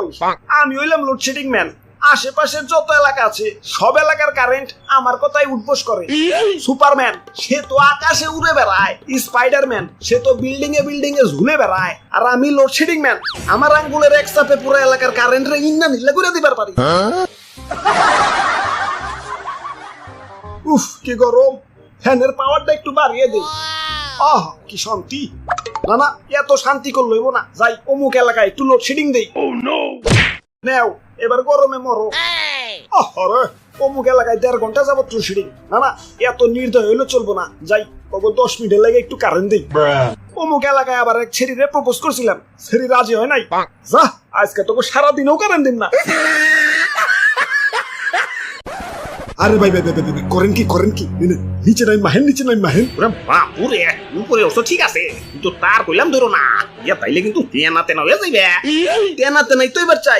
বয়স, আমি হইলাম লোডশেডিং ম্যান। আশেপাশের যত এলাকা আছে সব এলাকার কারেন্ট আমার কথাই উঠবোস করে। সুপারম্যান সে তো আকাশে উড়ে বেড়ায়, স্পাইডারম্যান সে তো বিল্ডিং এ ঝুলে বেড়ায়, আর আমি লোডশেডিং ম্যান। আমার আঙ্গুলের এক চাপে পুরো এলাকার কারেন্ট রে ইন্না নিল্লা করে দিবার পারি। উফ কি গরম, ফ্যানের পাওয়ারটা একটু বাড়িয়ে দেই। আহ কি শান্তি। না না, এত শান্তি করলে হইব না, যাই অমুক এলাকায় একটু লোডশেডিং দেই। নেও এবার গরমে মরো। আরে অমুক এলাকায় 1.5 ঘন্টা যাবত লোডশেডিং। না না, এত নির্দয় হইলে চলবো না, যাই 10 মিনিটের লাগে একটু কারেন্ট দেই। অমুক এলাকায় আবার এক ছেড়িরে প্রপোজ করছিলাম, ছেড়ি রাজি হয় নাই। যা আজকে তোকে সারাদিনও কারেন্ট দিন না। আরে ভাই ভাই ভাই করেন কি নিচে নাই মাহেন। ওরে বাপুরে, উপরে অবশ্য ঠিক আছে, কিন্তু তার কইলাম ধরো না, ইয়া তাইলে কিন্তু তেনা হয়ে যাইবে। তেনাতে নাই তো এবার চাই।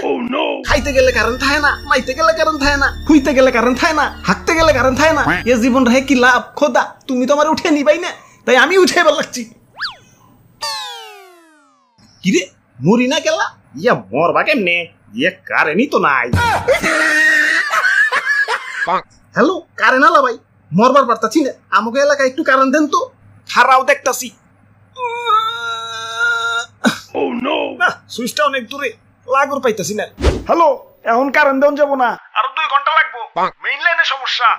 খাইতে গেলে কারেন্ট থাকে না, মাইতে গেলে কারেন্ট থাকে না, খুইতে গেলে কারেন্ট থাকে না, হাঁকতে গেলে কারেন্ট থাকে না। এ জীবন রে কি লাভ খোদা, তুমি তো আমার উঠে নিবাই না, তাই আমি উঠে এবার লাগছি। কিরে মরি না গেলা, ইয়া মরবা কেমনে, ইয়া কারেন্টই তো নাই। হ্যালো কারেন্ট আলা ভাই, মরবার পারতাছি না, আমাকে এলাকায় একটু কারেন্ট দেন তো। খারাও দেখতাছি। না সুইচটা অনেক দূরে, লাগর পাইতাছি না। হ্যালো, এখন কারেন্ট দেন যাব না, আরো 2 ঘন্টা লাগবো, মেইন লাইনে সমস্যা।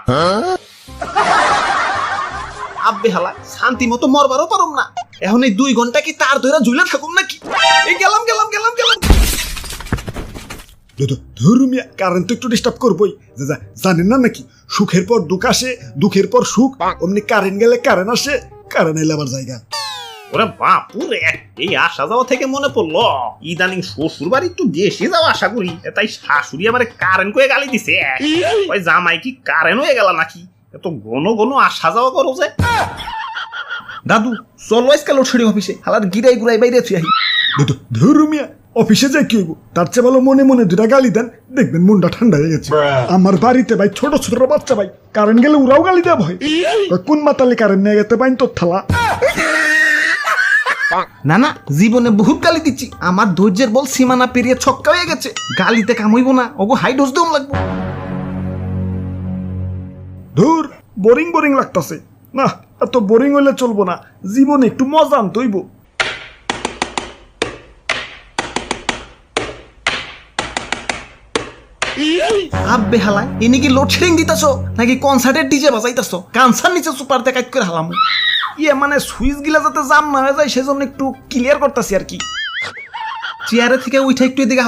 আব্বে হালা শান্তি মতো মরবারও পারুম না, এখন এই 2 ঘন্টা কি তার ধরে ঝুলে থাকুম নাকি? এই গেলাম। ধরুমিয়া কারেন্ট একটু ডিস্টার্ব করবই, জানেন না নাকি সুখের পর দুঃখ আসে, দুঃখের পর সুখ, অমনি কারেন্ট গেলে কারেন্ট আসে, কারেন্ট এলে আবার জায়গা। ওরে বাপুরে, এই আসা যাওয়া থেকে মনে পড়লো ইদানিং শ্বশুর বাড়ি একটু বেশি যাওয়া আশা করি, তাই শাশুড়ি আমার কারেন্ট করে গালি দিছে। ওই জামাই কি কারেন্ট হয়ে গেল নাকি, এত ঘন আসা যাওয়া করো যে। দাদু চলো আজকে লোডশেডিং অফিসে, হালার গিরাই গুড়াই বাইরে আছি। ধরুমিয়া অফিসে যাই কি হইব, তার চেয়ে ভালো মনে মনে 2টা গালি দেন, দেখবেন মনটা ঠান্ডা হয়ে গেছে। আমার বাড়িতে ভাই ছোট বাচ্চা ভাই, কারেন্ট গেলে ওরাও গালি দেওয়া ভয়, কোন মাতালে কারেন্ট নিয়ে গেতে পাইন তোর থালা। না না, জীবনে বহুত গালি দিচ্ছি, আমার ধৈর্যের বল সীমানা পেরিয়ে ছক্কা হয়ে গেছে, গালিতে কাম হইব না, ওগো হাই ডোজ দেওয়া লাগবো। ধুর বোরিং লাগতাছে, না এত বোরিং হইলে চলবো না, জীবনে একটু মজা আনতে হইব। আব্বে হালাই এনে কি লোডশেডিং দিতেছো নাকি কনসার্টের ডিজে বাজাইতেছো? কানসার নিচে সুপার দেখাইত করে হালাম। ইয়ে মানে সুইচ গিলা যাতে জাম না হয়ে যায় সেজন্য একটু ক্লিয়ার করতেছি আর কি। চেয়ারে থেকে উঠে একটু এদিকে